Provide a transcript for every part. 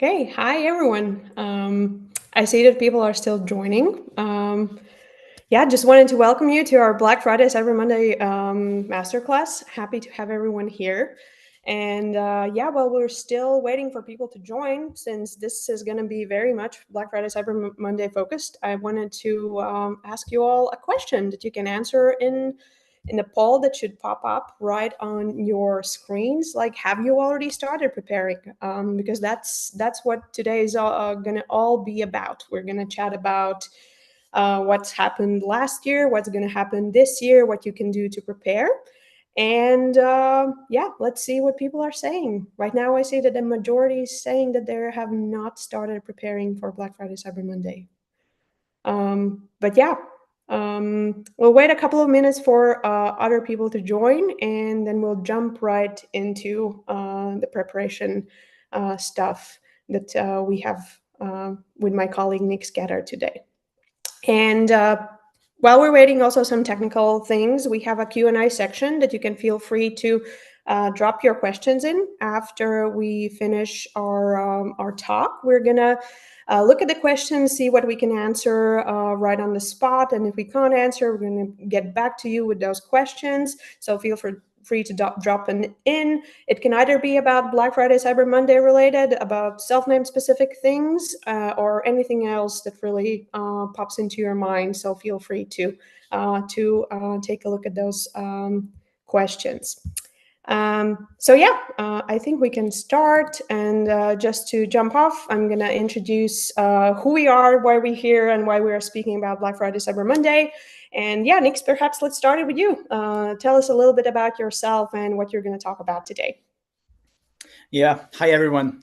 Okay, hi everyone. I see that people are still joining. Just wanted to welcome you to our Black Friday Cyber Monday masterclass. Happy to have everyone here. And while we're still waiting for people to join, since this is going to be very much Black Friday Cyber Monday focused, I wanted to ask you all a question that you can answer in the poll that should pop up right on your screens. Like, have you already started preparing? Because that's what today is going to all be about. We're going to chat about what's happened last year, what's going to happen this year, what you can do to prepare. And let's see what people are saying. Right now, I see that the majority is saying that they have not started preparing for Black Friday Cyber Monday. We'll wait a couple of minutes for other people to join, and then we'll jump right into the preparation stuff that we have with my colleague Nick Scatter today. And while we're waiting, also some technical things. We have a Q&A section that you can feel free to drop your questions in after we finish our talk. We're gonna look at the questions, see what we can answer right on the spot, and if we can't answer, we're gonna get back to you with those questions. So feel free to drop an in. It can either be about Black Friday, Cyber Monday related, about self-named specific things, or anything else that really pops into your mind. So feel free to take a look at those questions. I think we can start. And just to jump off, I'm going to introduce who we are, why we're here, and why we are speaking about Black Friday, Cyber Monday. And yeah, Nix, perhaps let's start it with you. Tell us a little bit about yourself and what you're going to talk about today. Yeah, hi everyone.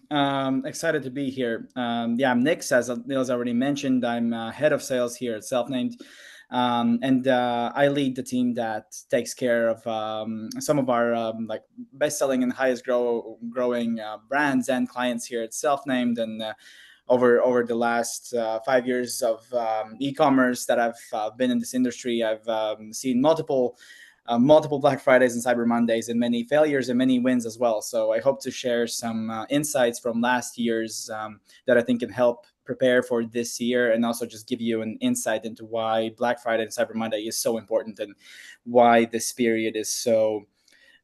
Excited to be here. I'm Nix, as Niels already mentioned. I'm head of sales here at Selfnamed. I lead the team that takes care of some of our best-selling and highest growing brands and clients here at Selfnamed. And over the last 5 years of e-commerce that I've been in this industry, I've seen multiple Black Fridays and Cyber Mondays, and many failures and many wins as well. So I hope to share some insights from last year's that I think can help prepare for this year, and also just give you an insight into why Black Friday and Cyber Monday is so important, and why this period is so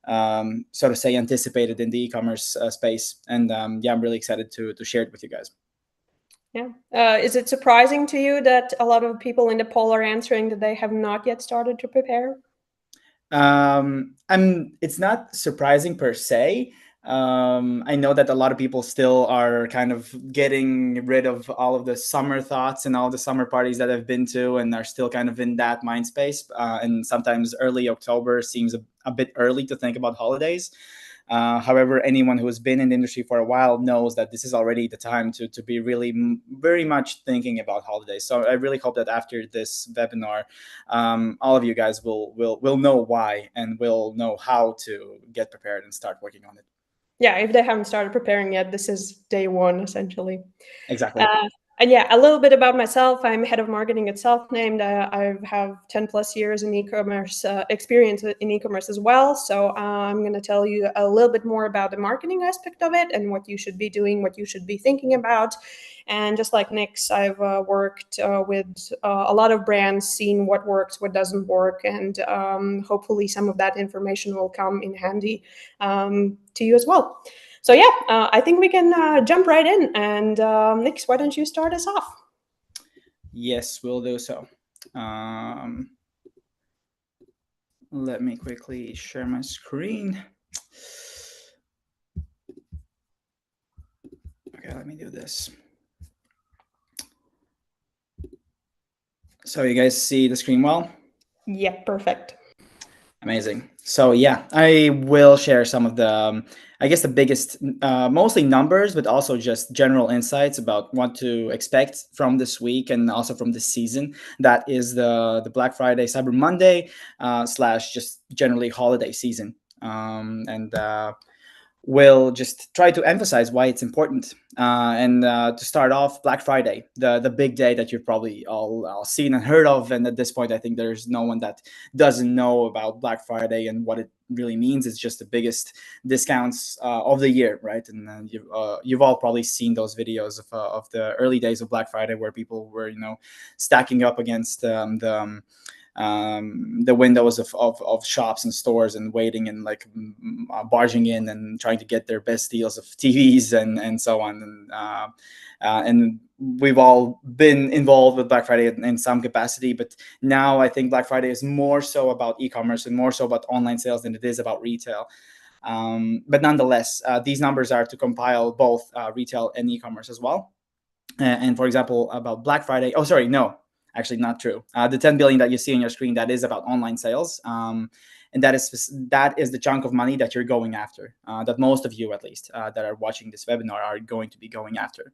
so to say anticipated in the e-commerce space. And I'm really excited to share it with you guys. Yeah. Is it surprising to you that a lot of people in the poll are answering that they have not yet started to prepare? It's not surprising per se. I know that a lot of people still are kind of getting rid of all of the summer thoughts and all the summer parties that I've been to, and are still kind of in that mind space. And sometimes early October seems a bit early to think about holidays. However, anyone who has been in the industry for a while knows that this is already the time to be really very much thinking about holidays. So I really hope that after this webinar, all of you guys will know why, and will know how to get prepared and start working on it. Yeah, if they haven't started preparing yet, this is day one, essentially. Exactly. And yeah, a little bit about myself. I'm head of marketing at Selfnamed. I have 10 plus years in e-commerce experience in e-commerce as well. So I'm going to tell you a little bit more about the marketing aspect of it, and what you should be doing, what you should be thinking about. And just like Nix, I've worked with a lot of brands, seen what works, what doesn't work, and hopefully some of that information will come in handy to you as well. So I think we can jump right in. And Nix, why don't you start us off? Yes, we'll do so. Let me quickly share my screen. Okay, let me do this. So you guys see the screen well? Yeah, perfect. Amazing. So I will share some of the, I guess the biggest, mostly numbers, but also just general insights about what to expect from this week, and also from this season. That is the Black Friday, Cyber Monday, / just generally holiday season. we'll just try to emphasize why it's important. And to start off, Black Friday, the big day that you've probably all seen and heard of. And at this point, I think there's no one that doesn't know about Black Friday and what it really means. It's just the biggest discounts of the year, right? And you've all probably seen those videos of the early days of Black Friday where people were, stacking up against the windows of shops and stores and waiting and like barging in and trying to get their best deals of TVs and so on. And we've all been involved with Black Friday in some capacity, but now I think Black Friday is more so about e-commerce and more so about online sales than it is about retail. But nonetheless, these numbers are to compile both retail and e-commerce as well. And for example, about Black Friday, oh, sorry, no, actually not true. The 10 billion that you see on your screen, that is about online sales. And that is the chunk of money that you're going after, that most of you, at least, that are watching this webinar are going to be going after.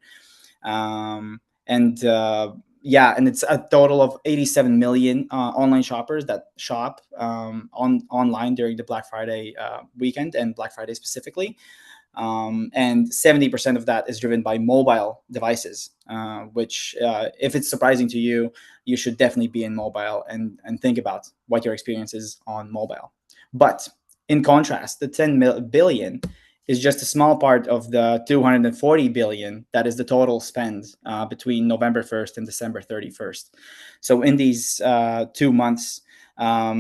And it's a total of 87 million online shoppers that shop online during the Black Friday weekend and Black Friday specifically. And 70% of that is driven by mobile devices, which, if it's surprising to you, you should definitely be in mobile and think about what your experience is on mobile. But in contrast, the 10 billion is just a small part of the 240 billion that is the total spend between November 1st and December 31st. So in these 2 months, a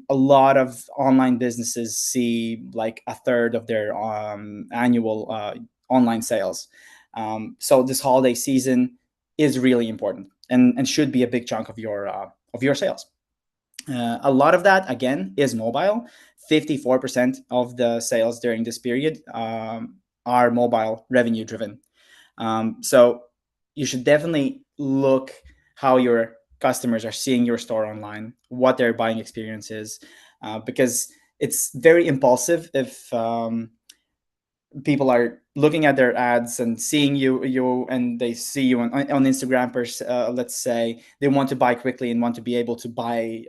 lot of online businesses see like a third of their annual online sales. So this holiday season is really important and should be a big chunk of your sales. A lot of that, again, is mobile. 54% of the sales during this period are mobile revenue driven. So you should definitely look how your customers are seeing your store online, what their buying experience is, because it's very impulsive if people are looking at their ads and seeing you and they see you on Instagram, let's say they want to buy quickly and want to be able to buy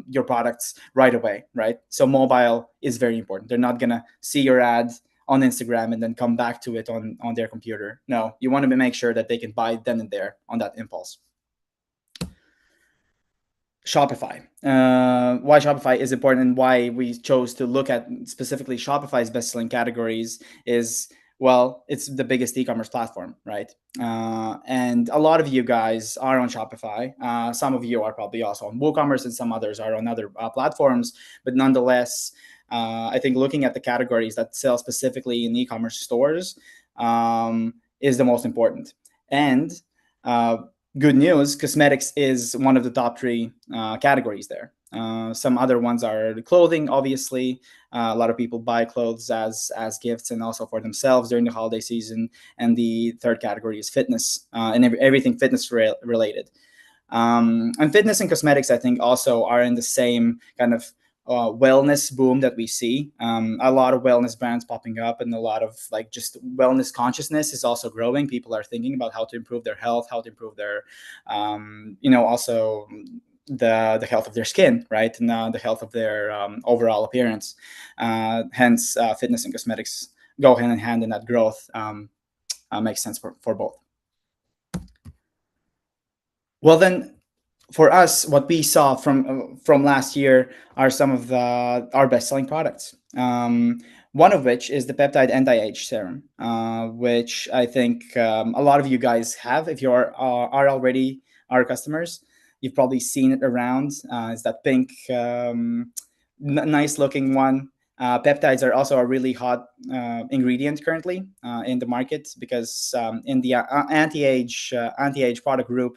your products right away, right? So mobile is very important. They're not gonna see your ad on Instagram and then come back to it on their computer. No, you want to make sure that they can buy then and there on that impulse. Shopify. Why Shopify is important and why we chose to look at specifically Shopify's best-selling categories is, well, it's the biggest e-commerce platform, right? And a lot of you guys are on Shopify. Some of you are probably also on WooCommerce, and some others are on other platforms. But nonetheless, I think looking at the categories that sell specifically in e-commerce stores is the most important. And good news, cosmetics is one of the top 3 categories there. Some other ones are clothing, obviously. A lot of people buy clothes as gifts and also for themselves during the holiday season. And the third category is fitness and everything fitness related. And fitness and cosmetics, I think, also are in the same kind of wellness boom that we see. A lot of wellness brands popping up, and a lot of like just wellness consciousness is also growing. People are thinking about how to improve their health, how to improve their, also the health of their skin, right, and the health of their overall appearance. Hence, fitness and cosmetics go hand in hand, and that growth makes sense for both. Well, then, for us, what we saw from last year are some of our best-selling products. One of which is the peptide anti-age serum, which I think a lot of you guys have. If you are already our customers, you've probably seen it around. It's that pink, nice-looking one. Peptides are also a really hot ingredient currently in the market because in the anti-age product group,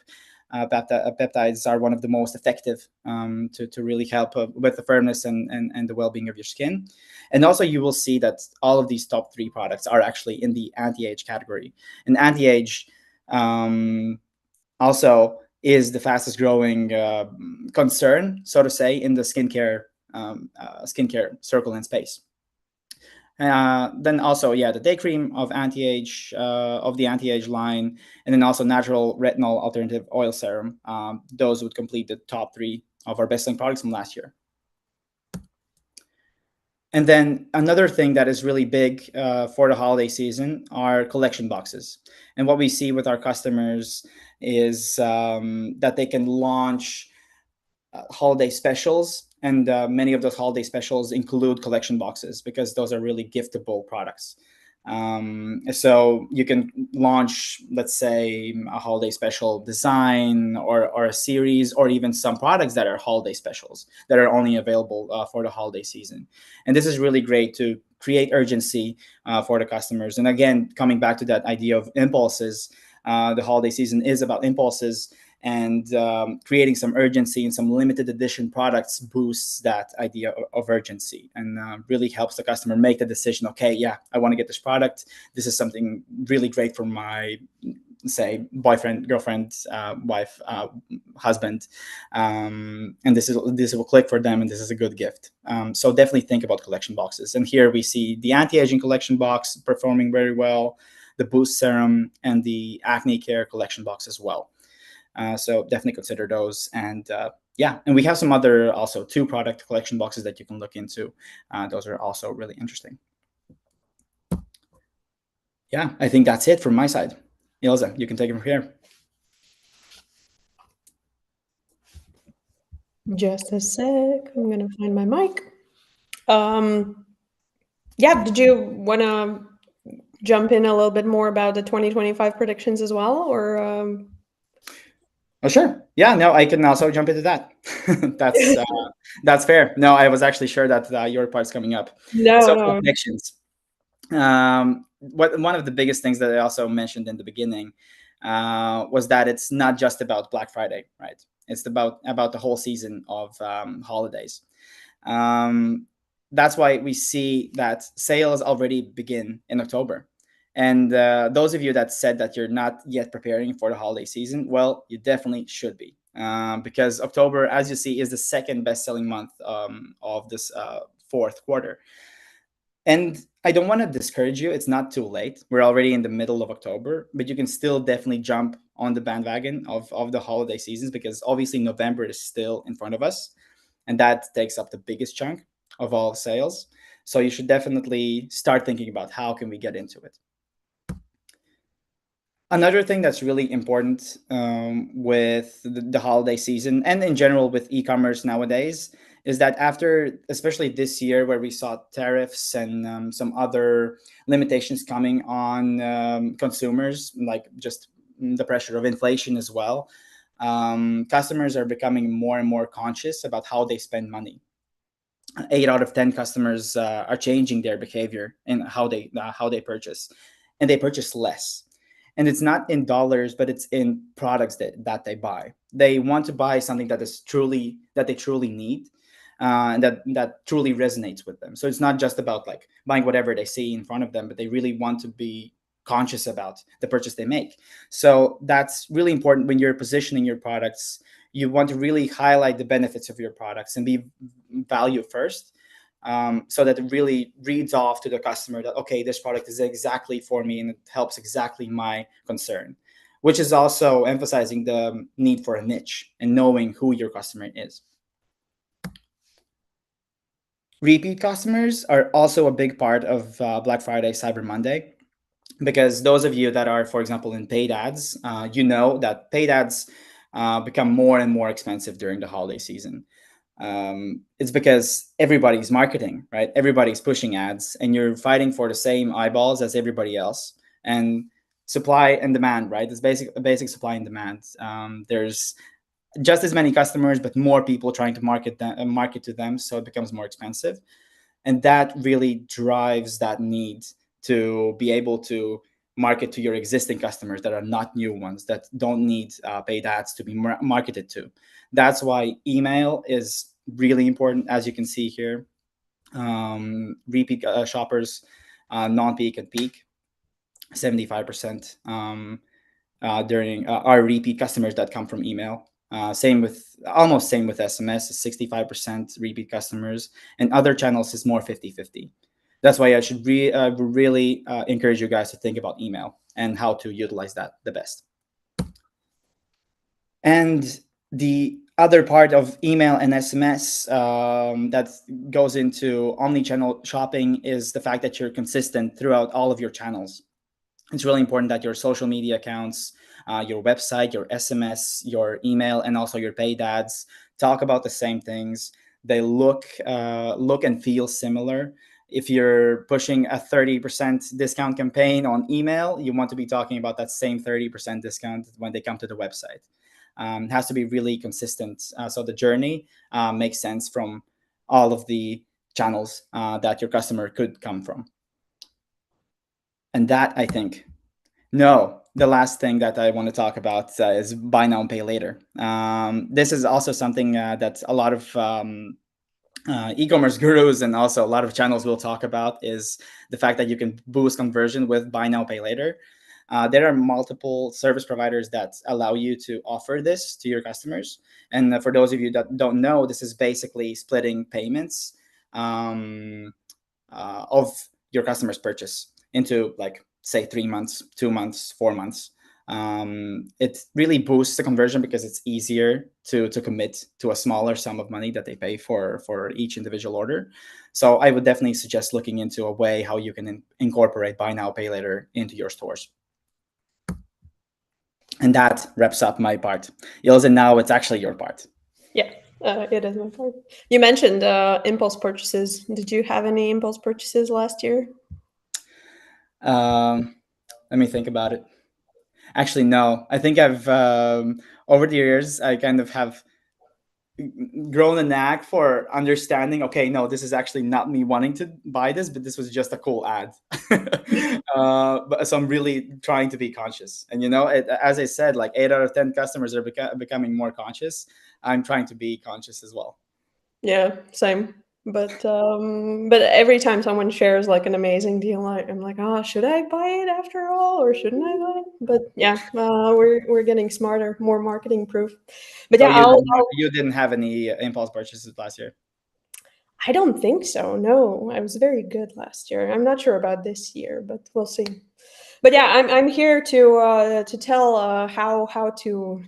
peptides are one of the most effective to really help with the firmness and the well-being of your skin. And also you will see that all of these top 3 products are actually in the anti-age category. And anti-age also is the fastest growing concern, so to say, in the skincare circle and space. Then also, the day cream of anti-age of the anti-age line, and then also natural retinol alternative oil serum. Those would complete the top 3 of our best-selling products from last year. And then another thing that is really big for the holiday season are collection boxes. And what we see with our customers is that they can launch holiday specials, and many of those holiday specials include collection boxes because those are really giftable products. So you can launch, let's say, a holiday special design, or a series, or even some products that are holiday specials that are only available for the holiday season. And this is really great to create urgency for the customers. And again, coming back to that idea of impulses, the holiday season is about impulses, and creating some urgency and some limited edition products boosts that idea of urgency, and really helps the customer make the decision. Okay, yeah, I want to get this product. This is something really great for my, say, boyfriend, girlfriend, wife, husband, and this will click for them, and this is a good gift. So definitely think about collection boxes. And here we see the anti-aging collection box performing very well, the boost serum, and the acne care collection box as well. So definitely consider those. And yeah, and we have some other also 2 product collection boxes that you can look into. Those are also really interesting. Yeah, I think that's it from my side. Ilza, you can take it from here. Just a sec. I'm gonna find my mic. Yeah, did you want to jump in a little bit more about the 2025 predictions as well, or Oh, sure. Yeah, no, I can also jump into that. that's uh, that's fair. No, I was actually sure that your part's coming up. no, So for no. predictions, one of the biggest things that I also mentioned in the beginning was that it's not just about Black Friday, right? It's about the whole season of holidays. Um, that's why we see that sales already begin in October. And those of you that said that you're not yet preparing for the holiday season, well, you definitely should be. Because October, as you see, is the second best-selling month of this fourth quarter. And I don't want to discourage you. It's not too late. We're already in the middle of October, but you can still definitely jump on the bandwagon of the holiday seasons, because obviously November is still in front of us, and that takes up the biggest chunk of all sales. So you should definitely start thinking about how can we get into it. Another thing that's really important with the holiday season, and in general with e-commerce nowadays, is that after, especially this year, where we saw tariffs and some other limitations coming on consumers, like just the pressure of inflation as well, customers are becoming more and more conscious about how they spend money. 8 out of 10 customers are changing their behavior in how they purchase, and they purchase less. And it's not in dollars, but it's in products that they buy. They want to buy something that they truly need, and that truly resonates with them. So it's not just about like buying whatever they see in front of them, but they really want to be conscious about the purchase they make. So that's really important when you're positioning your products. You want to really highlight the benefits of your products and be value first, so that it really reads off to the customer that, okay, this product is exactly for me and it helps exactly my concern, which is also emphasizing the need for a niche and knowing who your customer is. Repeat customers are also a big part of Black Friday, Cyber Monday, because those of you that are, for example, in paid ads, you know that paid ads become more and more expensive during the holiday season. It's because everybody's marketing, right? Everybody's pushing ads, and you're fighting for the same eyeballs as everybody else. And supply and demand, right? It's basic supply and demand. There's just as many customers, but more people trying to market to them, so it becomes more expensive. And that really drives that need to be able to market to your existing customers that are not new ones, that don't need paid ads to be marketed to. That's why email is really important, as you can see here. Repeat shoppers, non-peak and peak, 75% during our repeat customers that come from email. Same with SMS, 65% repeat customers, and other channels is more 50-50. That's why I should really encourage you guys to think about email and how to utilize that the best. And the other part of email and SMS that goes into omni-channel shopping is the fact that you're consistent throughout all of your channels. It's really important that your social media accounts, your website, your SMS, your email, and also your paid ads talk about the same things. They look and feel similar. If you're pushing a 30% discount campaign on email, you want to be talking about that same 30% discount when they come to the website. It has to be really consistent, so the journey makes sense from all of the channels that your customer could come from. And that, I think, no, the last thing that I want to talk about is buy now and pay later. This is also something that a lot of e-commerce gurus and also a lot of channels will talk about, is the fact that you can boost conversion with buy now, pay later. There are multiple service providers that allow you to offer this to your customers. And for those of you that don't know, this is basically splitting payments of your customer's purchase into, like, say 3 months, 2 months, 4 months. It really boosts the conversion because it's easier to commit to a smaller sum of money that they pay for each individual order. So I would definitely suggest looking into a way how you can incorporate buy now, pay later into your stores. And that wraps up my part. Ilse, now it's actually your part. Yeah, it is my part. You mentioned impulse purchases. Did you have any impulse purchases last year? Let me think about it. Actually, no. I think I've over the years, I kind of have grown a knack for understanding, okay, no, this is actually not me wanting to buy this, but this was just a cool ad. But so I'm really trying to be conscious. And as I said, like 8 out of 10 customers are becoming more conscious. I'm trying to be conscious as well. Yeah, same. But every time someone shares like an amazing deal, I'm like, oh, should I buy it after all, or shouldn't I buy it? But yeah, we're getting smarter, more marketing proof. But So yeah, you didn't have any impulse purchases last year? I don't think so. No, I was very good last year. I'm not sure about this year, but we'll see. But yeah, I'm here to tell how to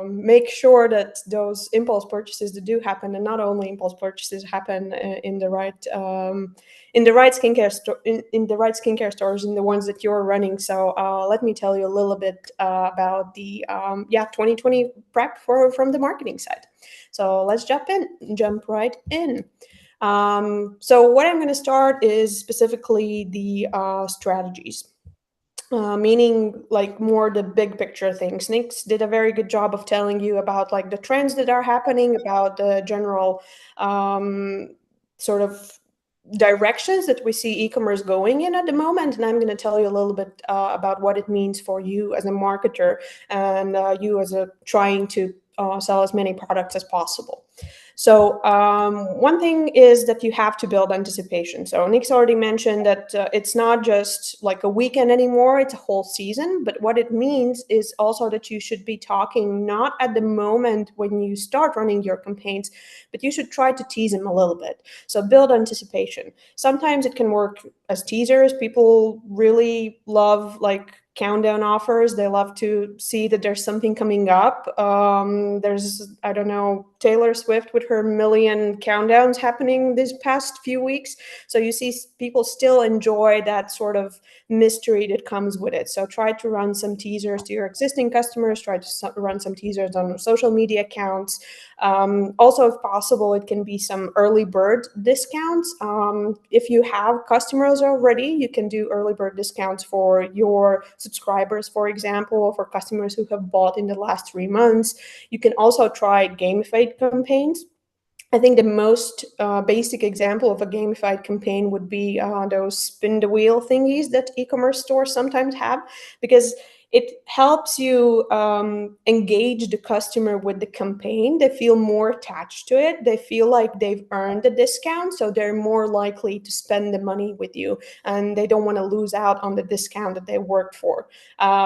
make sure that those impulse purchases that do happen, and not only impulse purchases, happen in the right skincare in the right skincare stores, in the ones that you're running. So let me tell you a little bit about the 2020 prep from the marketing side. So let's jump right in. So what I'm going to start is specifically the strategies. Meaning like more the big picture things. Nix did a very good job of telling you about like the trends that are happening, about the general sort of directions that we see e-commerce going in at the moment. And I'm going to tell you a little bit about what it means for you as a marketer, and you as a trying to sell as many products as possible. So one thing is that you have to build anticipation. So Nick's already mentioned that it's not just like a weekend anymore, it's a whole season. But what it means is also that you should be talking not at the moment when you start running your campaigns, but you should try to tease them a little bit. So build anticipation. Sometimes it can work as teasers. People really love like countdown offers. They love to see that there's something coming up. There's, I don't know, Taylor Swift with her million countdowns happening this past few weeks. So you see people still enjoy that sort of mystery that comes with it. So try to run some teasers to your existing customers, try to run some teasers on social media accounts. Also, if possible, it can be some early bird discounts. If you have customers already, you can do early bird discounts for your subscribers, for example, or for customers who have bought in the last 3 months. You can also try gamified campaigns. I think the most basic example of a gamified campaign would be those spin the wheel thingies that e-commerce stores sometimes have, because it helps you engage the customer with the campaign. They feel more attached to it. They feel like they've earned the discount, so they're more likely to spend the money with you, and they don't want to lose out on the discount that they worked for.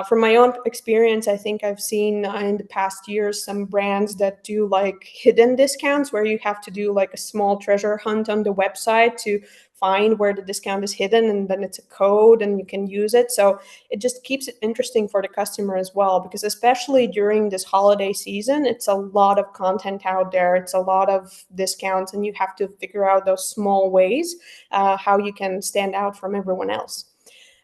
From my own experience, I think I've seen in the past years some brands that do like hidden discounts, where you have to do like a small treasure hunt on the website to find where the discount is hidden, and then it's a code and you can use it. So it just keeps it interesting for the customer as well, because especially during this holiday season, it's a lot of content out there. It's a lot of discounts, and you have to figure out those small ways how you can stand out from everyone else.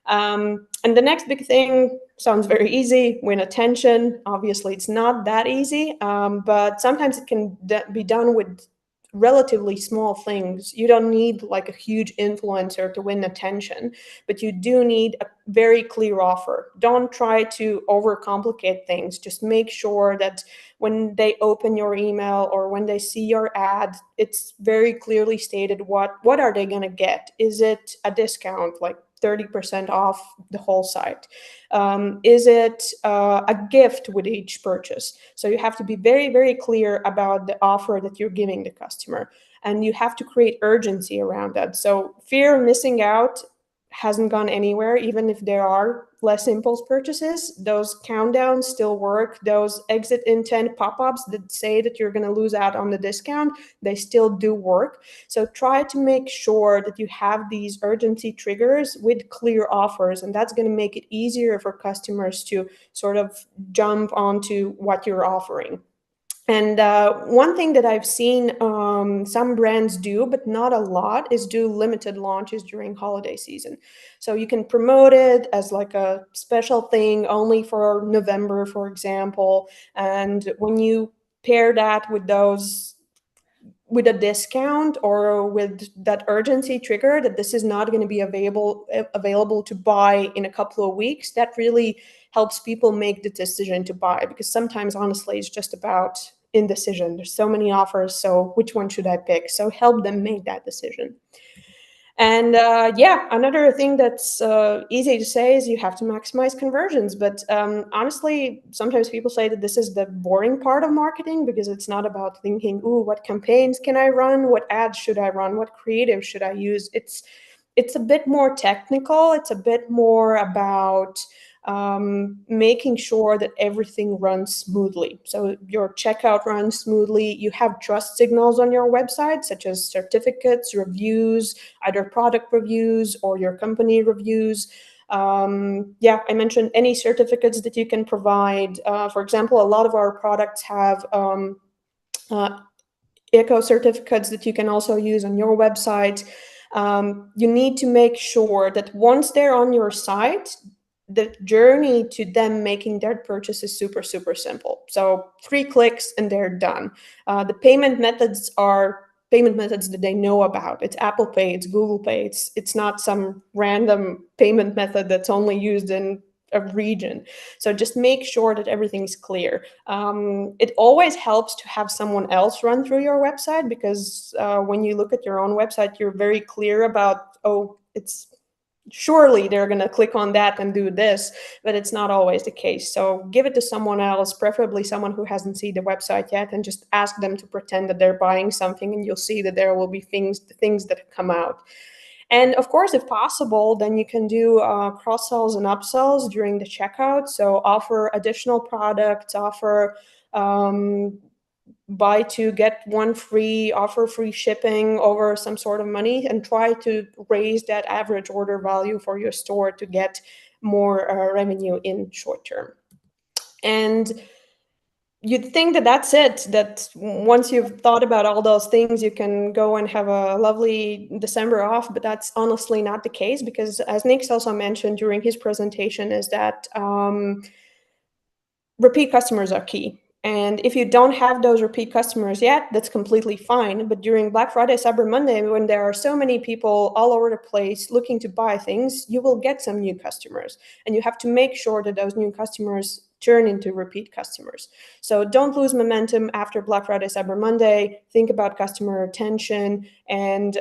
And the next big thing sounds very easy: win attention. Obviously, it's not that easy, but sometimes it can be done with relatively small things. You don't need like a huge influencer to win attention, but you do need a very clear offer. Don't try to overcomplicate things. Just make sure that when they open your email or when they see your ad, it's very clearly stated what are they going to get. Is it a discount, like 30% off the whole site? Is it a gift with each purchase? So you have to be very, very clear about the offer that you're giving the customer, and you have to create urgency around that. So fear of missing out hasn't gone anywhere. Even if there are less impulse purchases, those countdowns still work. Those exit intent pop-ups that say that you're going to lose out on the discount, they still do work. So try to make sure that you have these urgency triggers with clear offers, and that's going to make it easier for customers to sort of jump onto what you're offering. And one thing that I've seen some brands do, but not a lot, is do limited launches during holiday season. So you can promote it as like a special thing only for November, for example. And when you pair that with with a discount or with that urgency trigger that this is not going to be available to buy in a couple of weeks, that really helps people make the decision to buy, because sometimes honestly it's just about indecision. There's so many offers, so which one should I pick? So help them make that decision. And yeah, another thing that's easy to say is you have to maximize conversions. But honestly, sometimes people say that this is the boring part of marketing, because it's not about thinking, ooh, what campaigns can I run? What ads should I run? What creative should I use? It's a bit more technical. It's a bit more about making sure that everything runs smoothly. So your checkout runs smoothly. You have trust signals on your website, such as certificates, reviews, either product reviews or your company reviews. Yeah, I mentioned any certificates that you can provide. For example, a lot of our products have eco certificates that you can also use on your website. You need to make sure that once they're on your site, the journey to them making their purchase is super, super simple. So 3 clicks and they're done. The payment methods are payment methods that they know about. It's Apple Pay, it's Google Pay. It's not some random payment method that's only used in a region. So just make sure that everything's clear. It always helps to have someone else run through your website, because when you look at your own website, you're very clear about, oh, it's surely they're going to click on that and do this, but it's not always the case. So give it to someone else, preferably someone who hasn't seen the website yet, and just ask them to pretend that they're buying something, and you'll see that there will be things that come out. And of course, if possible, then you can do cross-sells and upsells during the checkout. So offer additional products, offer buy 2 get 1 free, offer free shipping over some sort of money, and try to raise that average order value for your store to get more revenue in short term. And you'd think that that's it, that once you've thought about all those things, you can go and have a lovely December off, but that's honestly not the case, because as Nick also mentioned during his presentation, is that repeat customers are key. And if you don't have those repeat customers yet, that's completely fine. But during Black Friday, Cyber Monday, when there are so many people all over the place looking to buy things, you will get some new customers. And you have to make sure that those new customers turn into repeat customers. So don't lose momentum after Black Friday, Cyber Monday. Think about customer retention, and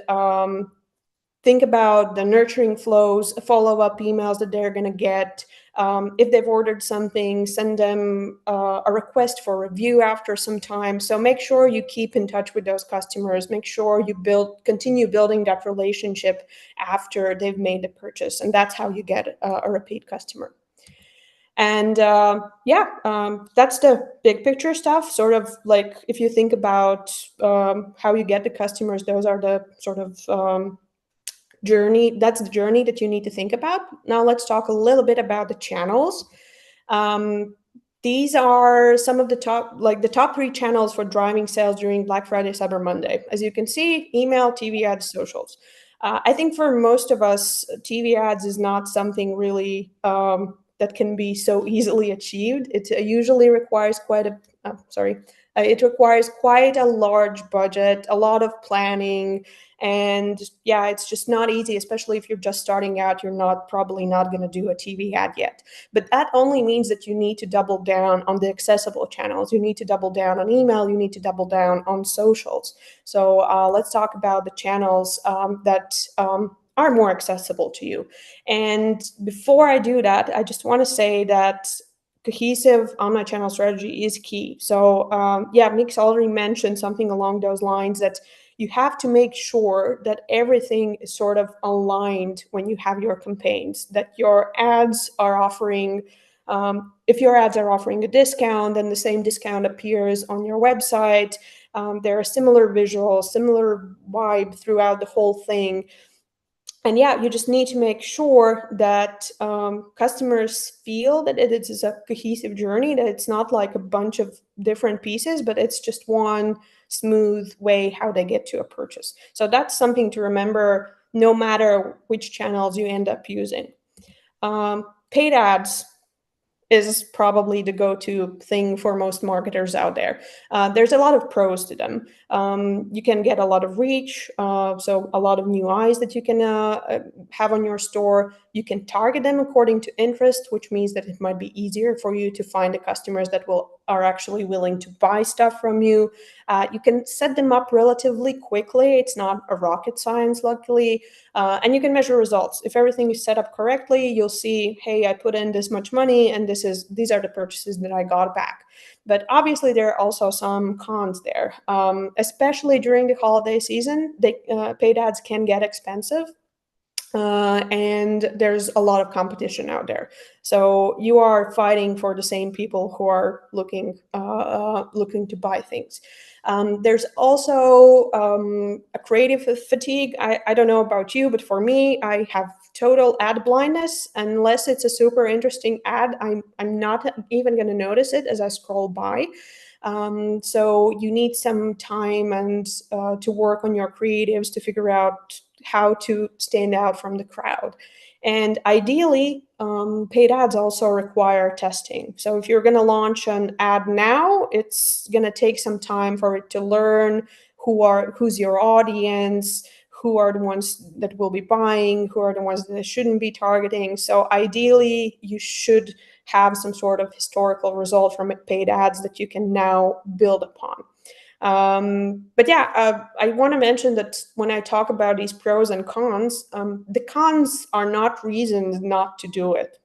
think about the nurturing flows, follow-up emails that they're going to get. If they've ordered something, send them a request for review after some time. So make sure you keep in touch with those customers. Make sure you continue building that relationship after they've made the purchase. And that's how you get a repeat customer. And that's the big picture stuff. Sort of like if you think about how you get the customers, those are the sort of journey. That's the journey that you need to think about. Now let's talk a little bit about the channels. These are some of the top 3 channels for driving sales during Black Friday, Cyber Monday. As you can see, email, TV ads, socials. I think for most of us, TV ads is not something really that can be so easily achieved. It usually requires it requires quite a large budget, a lot of planning, and yeah, it's just not easy, especially if you're just starting out. You're probably not going to do a TV ad yet. But that only means that you need to double down on the accessible channels. You need to double down on email. You need to double down on socials. So let's talk about the channels that are more accessible to you. And before I do that, I just want to say that cohesive omnichannel strategy is key. So Nick's already mentioned something along those lines, that you have to make sure that everything is sort of aligned when you have your campaigns, that your ads are offering, if your ads are offering a discount, then the same discount appears on your website. There are similar visuals, similar vibe throughout the whole thing. And yeah, you just need to make sure that customers feel that it is a cohesive journey, that it's not like a bunch of different pieces, but it's just one smooth way how they get to a purchase. So that's something to remember no matter which channels you end up using. Paid ads is probably the go-to thing for most marketers out there. There's a lot of pros to them. You can get a lot of reach, so a lot of new eyes that you can have on your store. You can target them according to interest, which means that it might be easier for you to find the customers that are actually willing to buy stuff from you. You can set them up relatively quickly. It's not a rocket science, luckily. And you can measure results. If everything is set up correctly, you'll see, hey, I put in this much money, and these are the purchases that I got back. But obviously, there are also some cons there, especially during the holiday season. Paid ads can get expensive. And there's a lot of competition out there. So you are fighting for the same people who are looking to buy things. There's also a creative fatigue. I don't know about you, but for me, I have total ad blindness. Unless it's a super interesting ad, I'm not even going to notice it as I scroll by. So you need some time and to work on your creatives to figure out how to stand out from the crowd. And ideally, paid ads also require testing. So if you're going to launch an ad now, it's going to take some time for it to learn who's your audience, who are the ones that will be buying, who are the ones that shouldn't be targeting. So ideally, you should have some sort of historical result from paid ads that you can now build upon. But yeah, I want to mention that when I talk about these pros and cons, the cons are not reasons not to do it.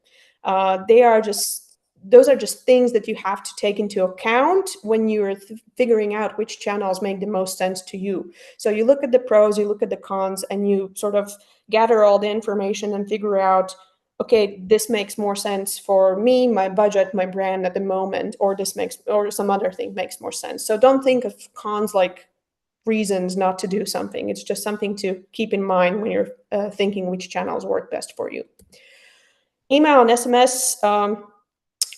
Those are just things that you have to take into account when you're figuring out which channels make the most sense to you. So you look at the pros, you look at the cons, and you sort of gather all the information and figure out, okay, this makes more sense for me, my budget, my brand at the moment, or some other thing makes more sense. So don't think of cons like reasons not to do something. It's just something to keep in mind when you're thinking which channels work best for you. Email and SMS,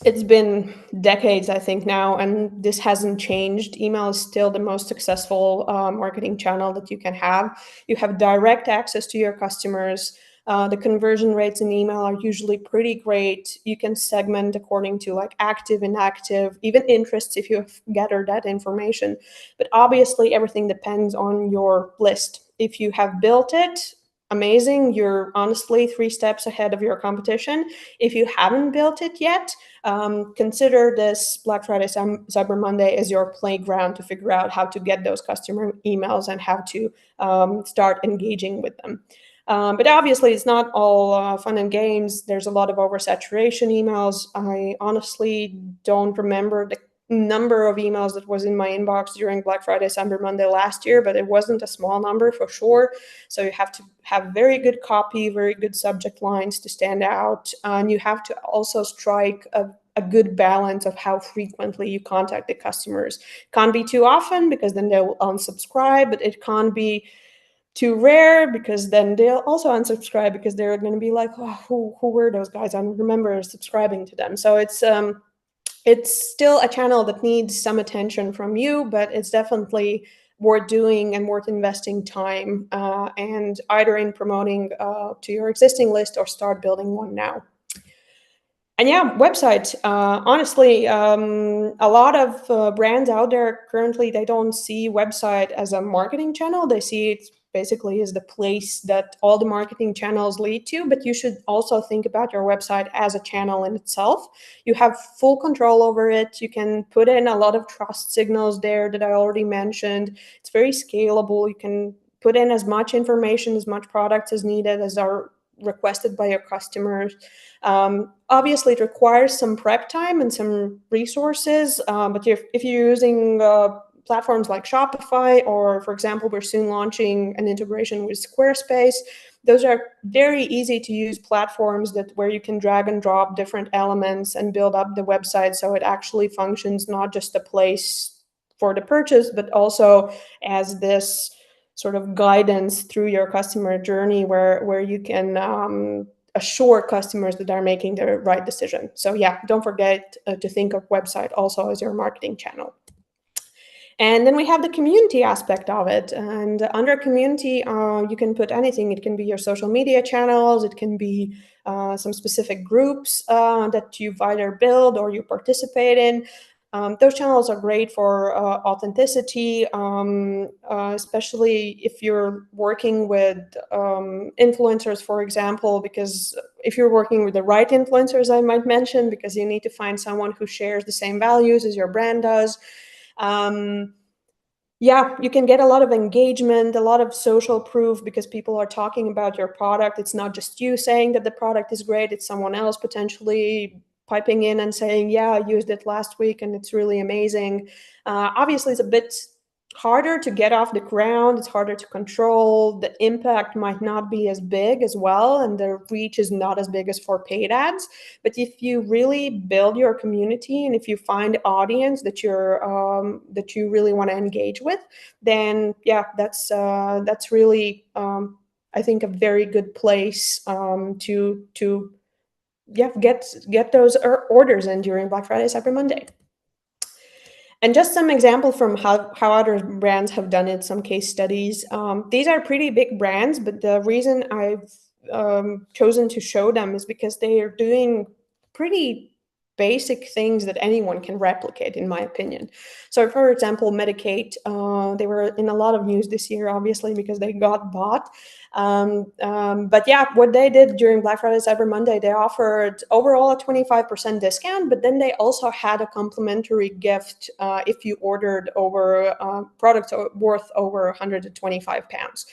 it's been decades, I think now, and this hasn't changed. Email is still the most successful marketing channel that you can have. You have direct access to your customers. The conversion rates in email are usually pretty great. You can segment according to like active, inactive, even interests if you have gathered that information. But obviously, everything depends on your list. If you have built it, amazing. You're honestly 3 steps ahead of your competition. If you haven't built it yet, consider this Black Friday, Cyber Monday as your playground to figure out how to get those customer emails and how to start engaging with them. But obviously, it's not all fun and games. There's a lot of oversaturation emails. I honestly don't remember the number of emails that was in my inbox during Black Friday, Cyber Monday last year, but it wasn't a small number for sure. So you have to have very good copy, very good subject lines to stand out. And you have to also strike a good balance of how frequently you contact the customers. Can't be too often because then they will unsubscribe, but it can't be too rare, because then they'll also unsubscribe because they're going to be like, oh, who were those guys? I don't remember subscribing to them. So it's still a channel that needs some attention from you, but it's definitely worth doing and worth investing time and either in promoting to your existing list or start building one now. And yeah, website. Honestly, a lot of brands out there currently, they don't see website as a marketing channel. They see it basically as the place that all the marketing channels lead to. But you should also think about your website as a channel in itself. You have full control over it. You can put in a lot of trust signals there that I already mentioned. It's very scalable. You can put in as much information, as much products as needed, as are requested by your customers. Obviously, it requires some prep time and some resources, but if you're using platforms like Shopify, or for example, we're soon launching an integration with Squarespace, those are very easy to use platforms where you can drag and drop different elements and build up the website so it actually functions not just a place for the purchase, but also as this sort of guidance through your customer journey where you can assure customers that they're making the right decision. So yeah, don't forget to think of website also as your marketing channel. And then we have the community aspect of it. And under community, you can put anything. It can be your social media channels. It can be some specific groups that you've either built or you participate in. Those channels are great for authenticity, especially if you're working with influencers, for example, because if you're working with the right influencers, I might mention, because you need to find someone who shares the same values as your brand does. Yeah, you can get a lot of engagement, a lot of social proof, because people are talking about your product. It's not just you saying that the product is great, it's someone else potentially piping in and saying, yeah, I used it last week and it's really amazing. Obviously, it's a bit harder to get off the ground. It's harder to control. The impact might not be as big as well, and the reach is not as big as for paid ads. But if you really build your community, and if you find audience that you really want to engage with, then yeah, that's really I think a very good place to yeah get those orders in during Black Friday, Cyber Monday. And just some example from how other brands have done it, some case studies. These are pretty big brands, but the reason I've chosen to show them is because they are doing pretty basic things that anyone can replicate, in my opinion. So, for example, Medicaid, they were in a lot of news this year, obviously, because they got bought. But yeah, what they did during Black Friday, Cyber Monday, they offered overall a 25% discount, but then they also had a complimentary gift if you ordered over products worth over £125.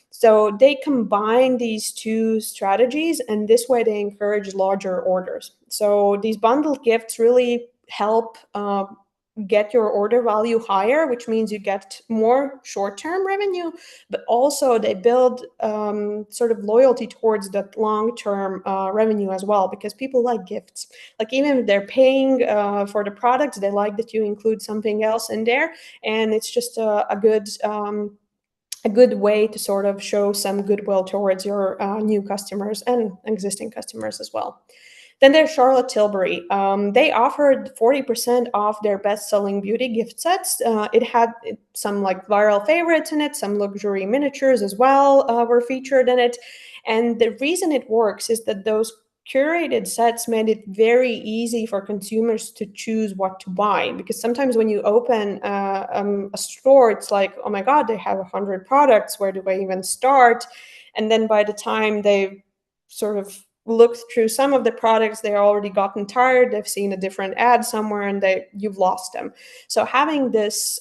So they combine these two strategies, and this way they encourage larger orders. So these bundled gifts really help get your order value higher, which means you get more short-term revenue, but also they build sort of loyalty towards that long-term revenue as well, because people like gifts. Like, even if they're paying for the products, they like that you include something else in there, and it's just a good way to sort of show some goodwill towards your new customers and existing customers as well. Then there's Charlotte Tilbury. They offered 40% off their best-selling beauty gift sets. It had some like viral favorites in it, some luxury miniatures as well were featured in it. And the reason it works is that those curated sets made it very easy for consumers to choose what to buy, because sometimes when you open a store, it's like, oh my god, they have 100 products, where do I even start? And then by the time they've sort of looked through some of the products, they're already gotten tired, they've seen a different ad somewhere, and you've lost them. So having this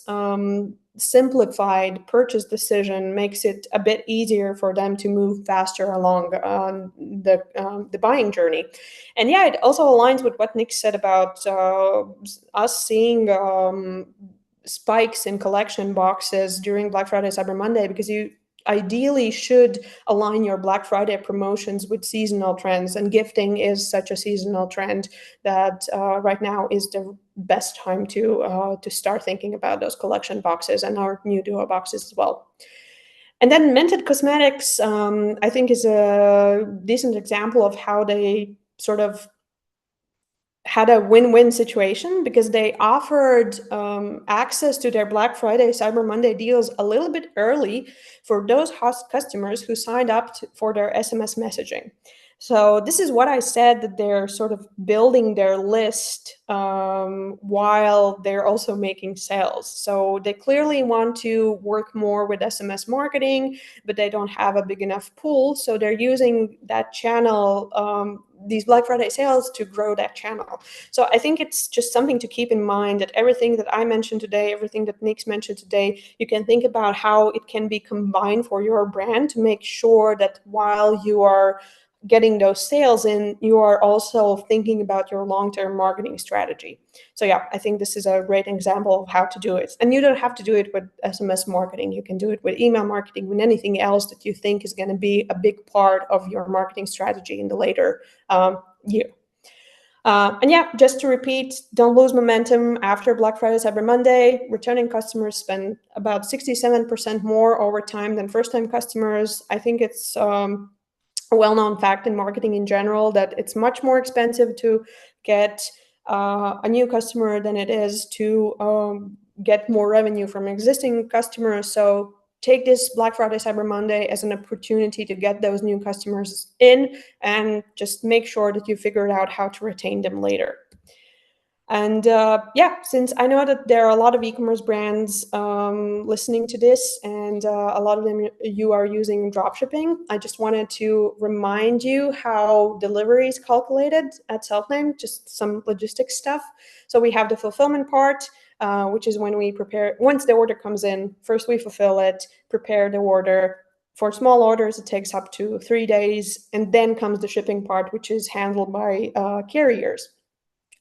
simplified purchase decision makes it a bit easier for them to move faster along the buying journey. And yeah, it also aligns with what Nick said about us seeing spikes in collection boxes during Black Friday, Cyber Monday, because you ideally should align your Black Friday promotions with seasonal trends, and gifting is such a seasonal trend that right now is the best time to start thinking about those collection boxes and our new duo boxes as well. And then Mented Cosmetics, I think, is a decent example of how they sort of had a win-win situation, because they offered access to their Black Friday, Cyber Monday deals a little bit early for those host customers who signed up for their SMS messaging. So this is what I said, that they're sort of building their list while they're also making sales. So they clearly want to work more with SMS marketing, but they don't have a big enough pool. So they're using that channel, these Black Friday sales, to grow that channel. So I think it's just something to keep in mind, that everything that I mentioned today, everything that Nick's mentioned today, you can think about how it can be combined for your brand to make sure that while you are getting those sales in, you are also thinking about your long-term marketing strategy. So yeah, I think this is a great example of how to do it. And you don't have to do it with SMS marketing. You can do it with email marketing, with anything else that you think is going to be a big part of your marketing strategy in the later year. And yeah, just to repeat, don't lose momentum after Black Friday, Cyber Monday. Returning customers spend about 67% more over time than first-time customers. I think it's a well-known fact in marketing in general that it's much more expensive to get a new customer than it is to get more revenue from existing customers. So take this Black Friday, Cyber Monday as an opportunity to get those new customers in, and just make sure that you figure out how to retain them later. And yeah, since I know that there are a lot of e-commerce brands listening to this, and a lot of them you are using dropshipping, I just wanted to remind you how delivery is calculated at Selfnamed, just some logistics stuff. So we have the fulfillment part, which is when we prepare, once the order comes in, first we fulfill it, prepare the order. For small orders, it takes up to 3 days, and then comes the shipping part, which is handled by carriers.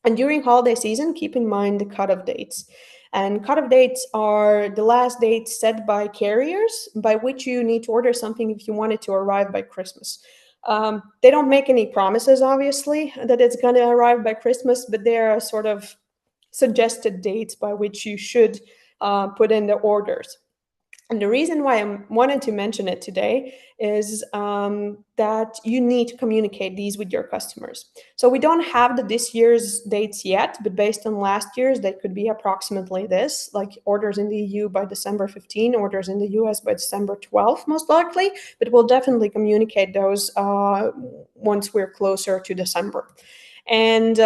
And during holiday season, keep in mind the cutoff dates. And cutoff dates are the last dates set by carriers by which you need to order something if you want it to arrive by Christmas. They don't make any promises, obviously, that it's going to arrive by Christmas, but there are sort of suggested dates by which you should put in the orders. And the reason why I wanted to mention it today is that you need to communicate these with your customers. So we don't have this year's dates yet, but based on last year's, they could be approximately this, like orders in the EU by December 15, orders in the US by December 12, most likely, but we'll definitely communicate those once we're closer to December. And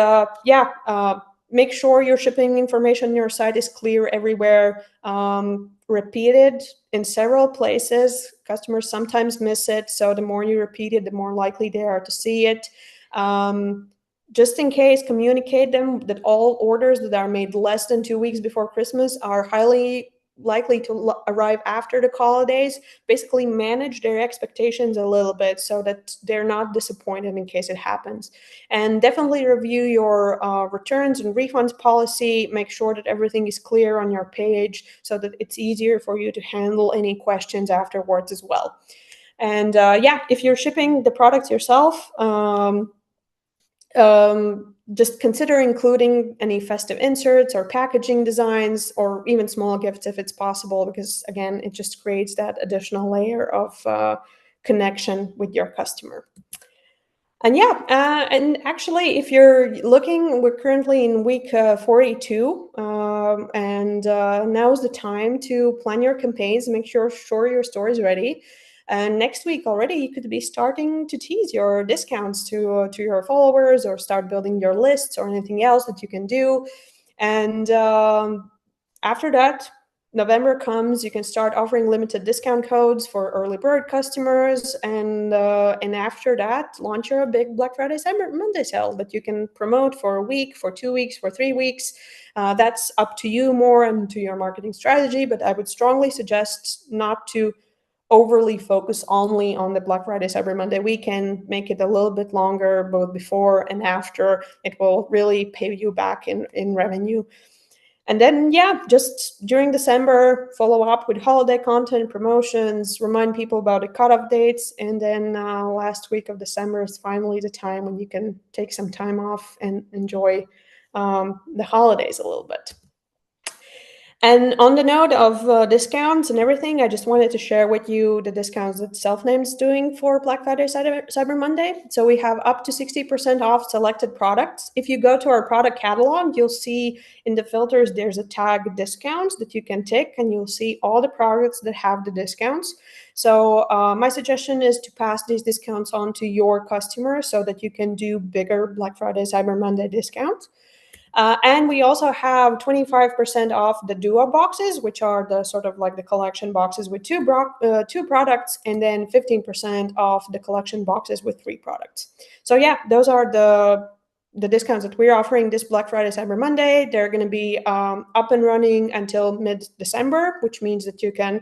make sure your shipping information on your site is clear everywhere, repeated in several places. Customers sometimes miss it, so the more you repeat it, the more likely they are to see it. Just in case, communicate them that all orders that are made less than 2 weeks before Christmas are highly likely to arrive after the holidays. Basically manage their expectations a little bit so that they're not disappointed in case it happens. And definitely review your returns and refunds policy. Make sure that everything is clear on your page so that it's easier for you to handle any questions afterwards as well. And yeah, if you're shipping the products yourself, just consider including any festive inserts or packaging designs, or even small gifts if it's possible, because again, it just creates that additional layer of connection with your customer. And yeah, and actually, if you're looking, we're currently in week 42, and now's the time to plan your campaigns, make sure your store is ready. And next week already, you could be starting to tease your discounts to your followers, or start building your lists, or anything else that you can do. And after that, November comes, you can start offering limited discount codes for early bird customers, and after that, launch your big Black Friday, Cyber Monday sale that you can promote for a week, for 2 weeks, for 3 weeks. That's up to you more and to your marketing strategy, but I would strongly suggest not to overly focus only on the Black Friday, Cyber Monday weekend. Make it a little bit longer, both before and after. It will really pay you back in revenue. And then, yeah, just during December, follow up with holiday content, promotions, remind people about the cutoff dates. And then last week of December is finally the time when you can take some time off and enjoy the holidays a little bit. And on the note of discounts and everything, I just wanted to share with you the discounts that Selfnamed is doing for Black Friday, Cyber Monday. So we have up to 60% off selected products. If you go to our product catalog, you'll see in the filters there's a tag discounts that you can tick, and you'll see all the products that have the discounts. So my suggestion is to pass these discounts on to your customers so that you can do bigger Black Friday, Cyber Monday discounts. And we also have 25% off the duo boxes, which are the sort of like the collection boxes with two products, and then 15% off the collection boxes with 3 products. So yeah, those are the discounts that we're offering this Black Friday, Cyber Monday. They're going to be up and running until mid-December, which means that you can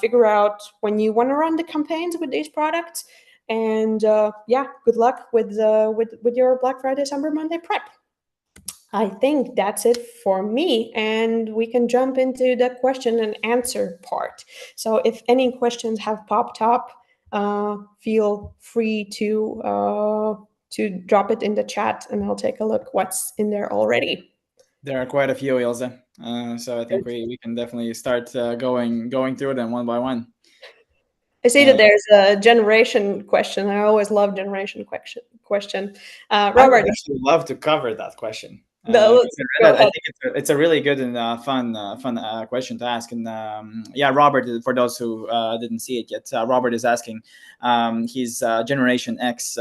figure out when you want to run the campaigns with these products. And yeah, good luck with your Black Friday, Cyber Monday prep. I think that's it for me, and we can jump into the question and answer part. So, if any questions have popped up, feel free to drop it in the chat, and I'll take a look what's in there already. There are quite a few, Ilse. So I think we can definitely start going through them one by one. I see that there's a generation question. I always love generation question. I Robert, would actually love to cover that question. no, I think it's a really good and fun question to ask. And yeah, Robert, for those who didn't see it yet, Robert is asking. He's Generation X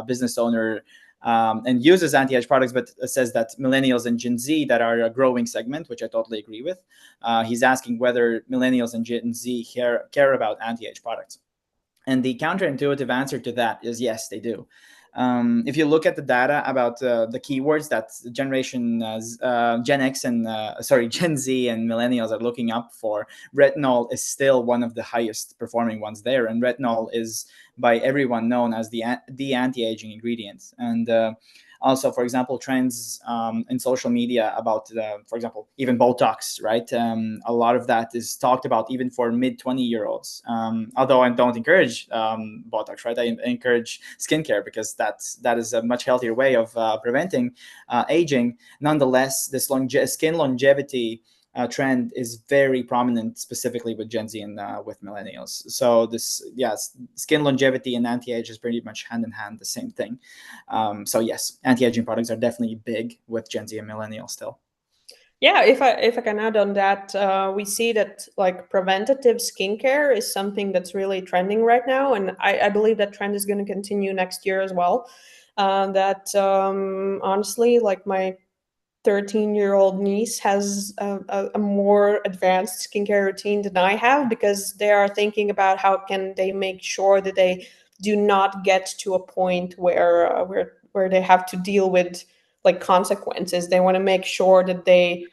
business owner. And uses anti-age products, but says that millennials and Gen Z that are a growing segment, which I totally agree with. He's asking whether millennials and Gen Z care about anti-age products. And the counterintuitive answer to that is yes, they do. If you look at the data about the keywords that Gen X and Gen Z and millennials are looking up for, retinol is still one of the highest performing ones there. And retinol is by everyone known as the anti-aging ingredient. And also, for example, trends in social media about, for example, even Botox, right? A lot of that is talked about even for mid-20-year-olds. Although I don't encourage Botox, right? I encourage skincare because that is a much healthier way of preventing aging. Nonetheless, this skin longevity trend is very prominent, specifically with Gen Z and with millennials. So this, yes, skin longevity and anti-age is pretty much hand in hand, the same thing. So yes, anti-aging products are definitely big with Gen Z and millennials still. Yeah, if I can add on that, we see that like preventative skincare is something that's really trending right now, and I believe that trend is going to continue next year as well. Honestly, like my 13-year-old niece has a more advanced skincare routine than I have, because they are thinking about how can they make sure that they do not get to a point where they have to deal with like consequences. They want to make sure that they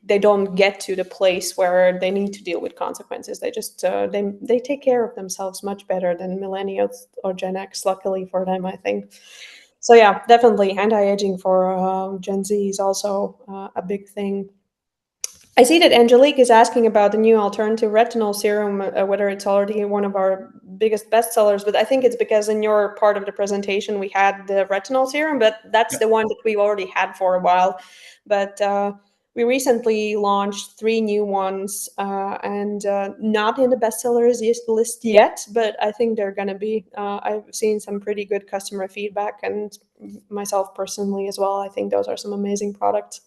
don't get to the place where they need to deal with consequences. They just they take care of themselves much better than millennials or Gen X, luckily for them, I think. So yeah, definitely anti-aging for Gen Z is also a big thing. I see that Angelique is asking about the new alternative retinol serum, whether it's already one of our biggest bestsellers, but I think it's because in your part of the presentation we had the retinol serum, but that's the one that we've already had for a while. But we recently launched 3 new ones, and not in the bestsellers list yet, but I think they're going to be. I've seen some pretty good customer feedback, and myself personally as well. I think those are some amazing products.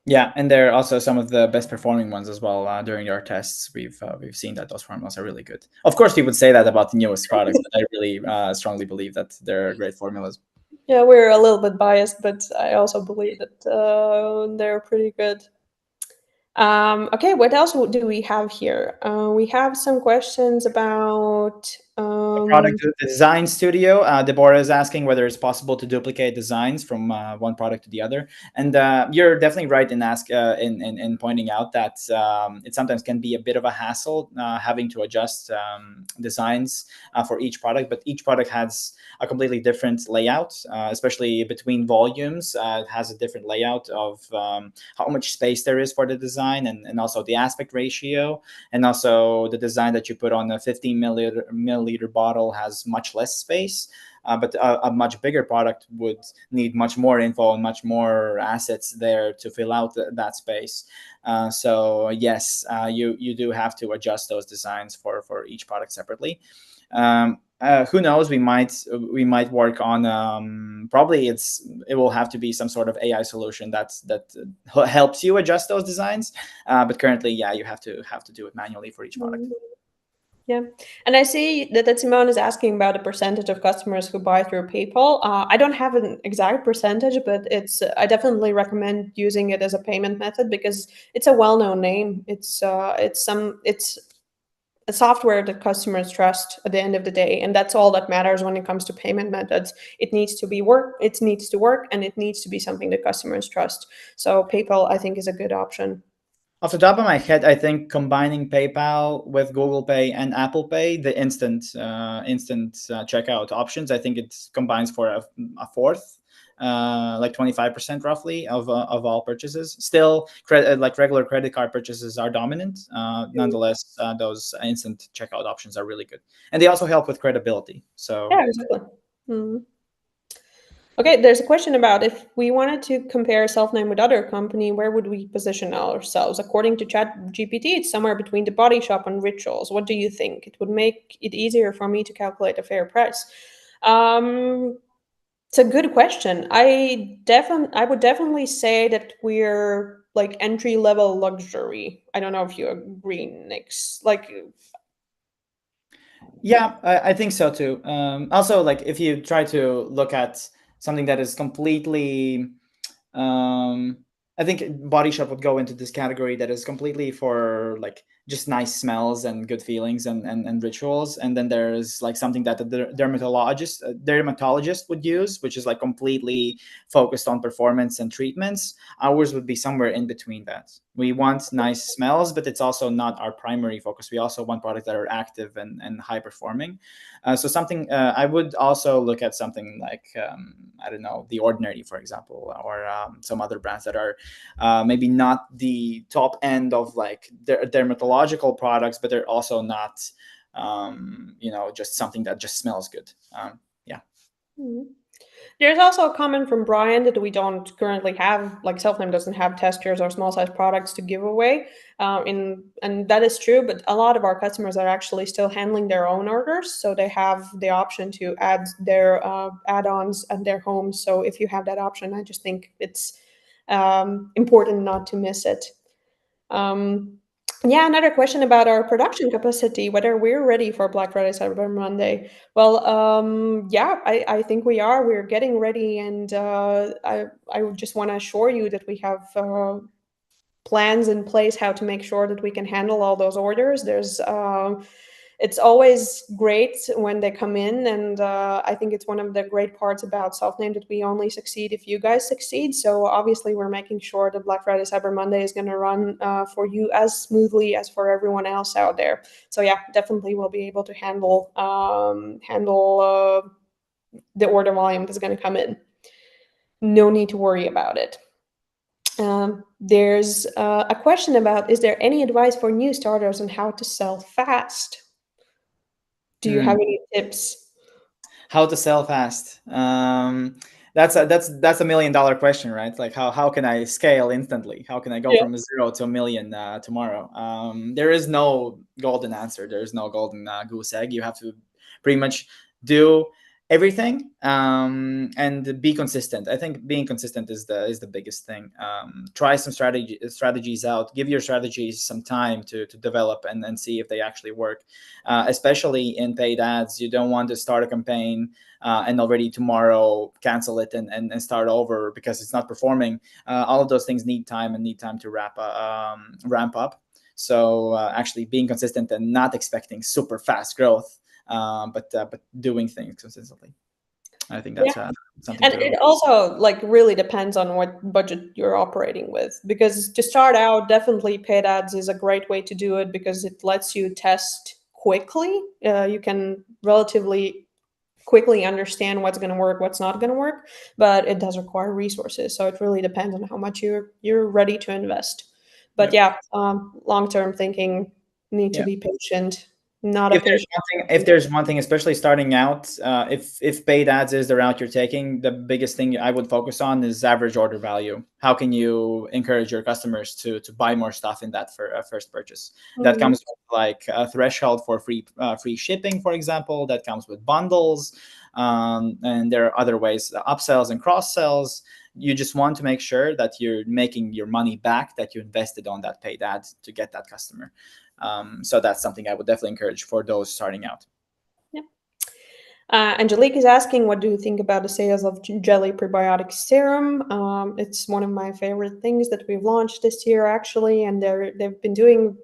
Yeah, and they're also some of the best performing ones as well. During our tests, we've seen that those formulas are really good. Of course, we would say that about the newest products, but I really strongly believe that they're great formulas. Yeah, we're a little bit biased, but I also believe that they're pretty good. Okay, what else do we have here? We have some questions about. The product design studio. Deborah is asking whether it's possible to duplicate designs from one product to the other, and you're definitely right in in pointing out that it sometimes can be a bit of a hassle having to adjust designs for each product. But each product has a completely different layout, especially between volumes. It has a different layout of how much space there is for the design, and also the aspect ratio, and also the design that you put on a 15 milliliter bottle model has much less space. But a much bigger product would need much more info and much more assets there to fill out that space. So yes, you do have to adjust those designs for each product separately. Who knows? We might work on probably it will have to be some sort of AI solution that helps you adjust those designs. But currently, yeah, you have to do it manually for each product. Mhm. Yeah. And I see that Simone is asking about the percentage of customers who buy through PayPal. I don't have an exact percentage, but I definitely recommend using it as a payment method because it's a well-known name. It's a software that customers trust at the end of the day, and that's all that matters when it comes to payment methods. It needs to work, and it needs to be something that customers trust. So PayPal, I think, is a good option. Off the top of my head, I think combining PayPal with Google Pay and Apple Pay, the instant checkout options, I think it combines for a fourth, like 25% roughly of all purchases. Still, like regular credit card purchases are dominant. Nonetheless, those instant checkout options are really good, and they also help with credibility. So Yeah, exactly. Mhm. Okay, there's a question about if we wanted to compare Selfname with other company, where would we position ourselves? According to ChatGPT, it's somewhere between the Body Shop and Rituals. What do you think? It would make it easier for me to calculate a fair price. Um, it's a good question. I would definitely say that we're like entry level luxury. I don't know if you agree, Nix. Like, yeah, I think so too. Also, like if you try to look at something that is completely, um, I think Body Shop would go into this category that is completely for like just nice smells and good feelings and rituals. And then there's like something that the dermatologist would use, which is like completely focused on performance and treatments. Ours would be somewhere in between that. We want nice smells, but it's also not our primary focus. We also want products that are active and high performing. So something I would also look at something like I don't know, The Ordinary, for example, or some other brands that are maybe not the top end of like dermatological products, but they're also not just something that just smells good. Yeah. mhm. There's also a comment from Brian that we don't currently have, like Selfname doesn't have testers or small size products to give away. And that is true, but a lot of our customers are actually still handling their own orders. So they have the option to add their add-ons at their homes. So if you have that option, I just think it's important not to miss it. Um, yeah, another question about our production capacity, whether we're ready for Black Friday, Cyber Monday. Well, yeah, I think we are. We're getting ready, and I just want to assure you that we have plans in place how to make sure that we can handle all those orders. It's always great when they come in, and I think it's one of the great parts about Selfname that we only succeed if you guys succeed. So obviously, we're making sure that Black Friday, Cyber Monday is going to run for you as smoothly as for everyone else out there. So yeah, definitely we'll be able to handle the order volume that's going to come in. No need to worry about it. There's a question about, is there any advice for new starters on how to sell fast? Do you have Hmm. any tips? How to sell fast? That's a $1 million question, right? Like how can I scale instantly? How can I go Yeah. from 0 to 1 million tomorrow? There is no golden answer. There is no golden goose egg. You have to pretty much do everything and be consistent. I think being consistent is the biggest thing. Try some strategies out. Give your strategies some time to develop and see if they actually work. Especially in paid ads, you don't want to start a campaign and already tomorrow cancel it and start over because it's not performing. All of those things need time and need time to ramp up. So actually being consistent and not expecting super fast growth, but doing things consistently. I think Yeah. that's something And to. it also like really depends on what budget you're operating with. Because to start out, definitely paid ads is a great way to do it because it lets you test quickly. You can relatively quickly understand what's going to work, what's not going to work, but it does require resources. So it really depends on how much you're ready to invest. But Yep. yeah, long term thinking, need to Yeah. be patient. not a If there's patient. one thing, if there's one thing, especially starting out, if paid ads is the route you're taking, the biggest thing I would focus on is average order value. How can you encourage your customers to buy more stuff in that for first purchase? That Mm, comes with like a threshold for free shipping, for example. That comes with bundles, and there are other ways, upsells and cross sells. You just want to make sure that you're making your money back that you invested on that paid ad to get that customer. So that's something I would definitely encourage for those starting out. yeah. Angelique is asking, what do you think about the sales of jelly prebiotic serum? It's one of my favorite things that we've launched this year, actually, and they've been doing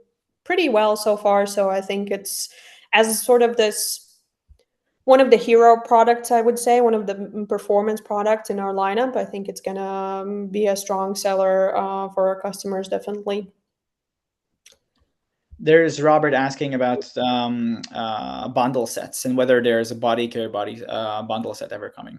pretty well so far. So I think it's as sort of this one of the hero products, I would say, one of the performance products in our lineup. I think it's gonna be a strong seller for our customers, definitely. There's Robert asking about bundle sets and whether there's a body care body bundle set ever coming.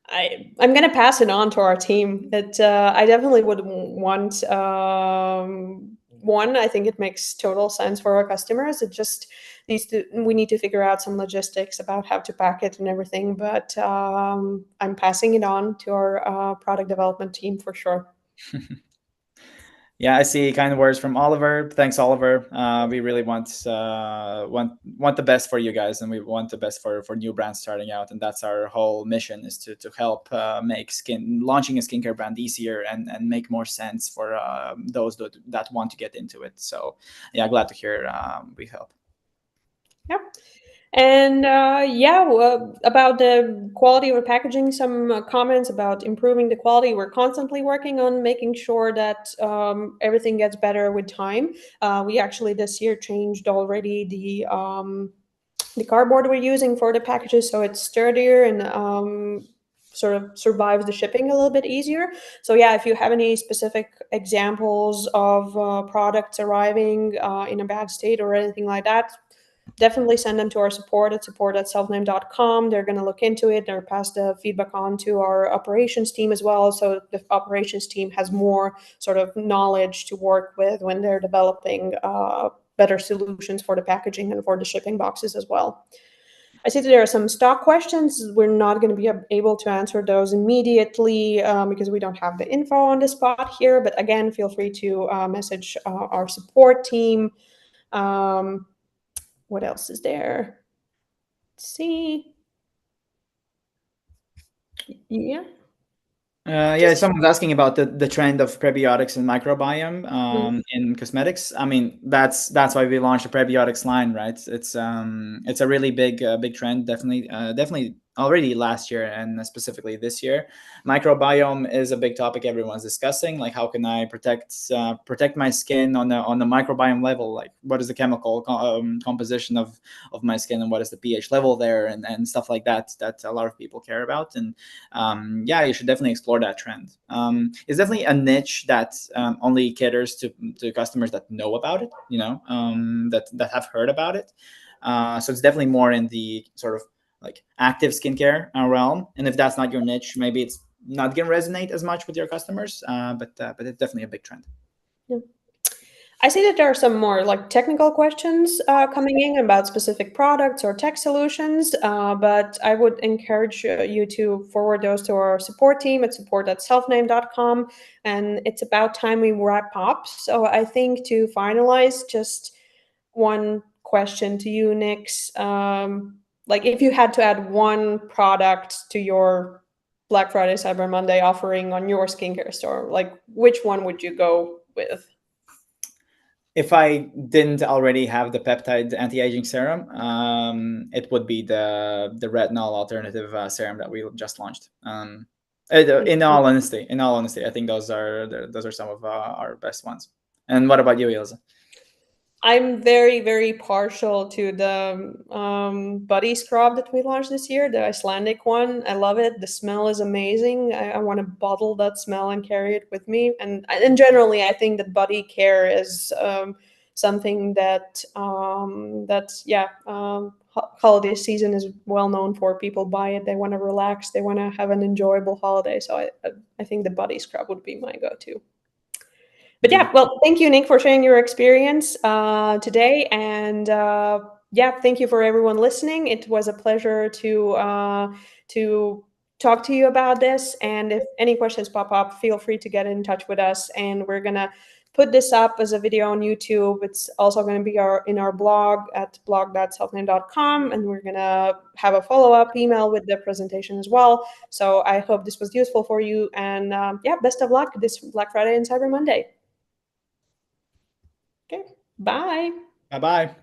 I'm gonna pass it on to our team. I definitely would want one. I think it makes total sense for our customers. It just we need to figure out some logistics about how to pack it and everything. But I'm passing it on to our product development team for sure. Yeah, I see kind words from Oliver. Thanks, Oliver. We really want the best for you guys, and we want the best for new brands starting out, and that's our whole mission, is to help make launching a skincare brand easier and make more sense for those that want to get into it. So yeah, glad to hear we help. Yeah. And about the quality of the packaging, some comments about improving the quality. We're constantly working on making sure that everything gets better with time. We actually this year changed already the cardboard we're using for the packages, so it's sturdier and sort of survives the shipping a little bit easier. So yeah, if you have any specific examples of products arriving in a bad state or anything like that, definitely send them to our support at selfnamed.com. They're going to look into it. They're pass the feedback on to our operations team as well. So the operations team has more sort of knowledge to work with when they're developing better solutions for the packaging and for the shipping boxes as well. I see that there are some stock questions. We're not going to be able to answer those immediately because we don't have the info on the spot here. But again, feel free to message our support team. Um, what else is there? Let's see. Yeah. Yeah, Just someone's asking about the trend of prebiotics and microbiome mm, in cosmetics. I mean, that's why we launched a prebiotics line, right? It's a really big trend, definitely already last year and specifically this year. Microbiome is a big topic everyone's discussing. Like, how can I protect my skin on the microbiome level? Like, what is the chemical composition of my skin, and what is the pH level there, and stuff like that that a lot of people care about. And yeah, you should definitely explore that trend. It's definitely a niche that only caters to customers that know about it, that have heard about it. So it's definitely more in the sort of like active skincare realm. And if that's not your niche, maybe it's not going to resonate as much with your customers. But it's definitely a big trend. yeah. I see that there are some more like technical questions coming in about specific products or tech solutions, but I would encourage you to forward those to our support team at support@selfname.com. And it's about time we wrap up. So I think to finalize, just one question to you, Nix. Like if you had to add one product to your Black Friday, Cyber Monday offering on your skincare store, like which one would you go with? If I didn't already have the peptide anti-aging serum, it would be the retinol alternative serum that we just launched. In all honesty, I think those are some of our best ones. And what about you, Ilse? I'm very, very partial to the body scrub that we launched this year, the Icelandic one. I love it. The smell is amazing. I want to bottle that smell and carry it with me. And generally, I think that body care is something holiday season is well known for. People buy it. They want to relax. They want to have an enjoyable holiday. So I think the body scrub would be my go-to. But yeah, well, thank you, Nick, for sharing your experience today. And yeah, thank you for everyone listening. It was a pleasure to talk to you about this. And if any questions pop up, feel free to get in touch with us. And we're gonna put this up as a video on YouTube. It's also going to be in our blog at blog.selfnamed.com, and we're going to have a follow-up email with the presentation as well. So I hope this was useful for you. And yeah, best of luck this Black Friday and Cyber Monday. Okay, bye. Bye-bye.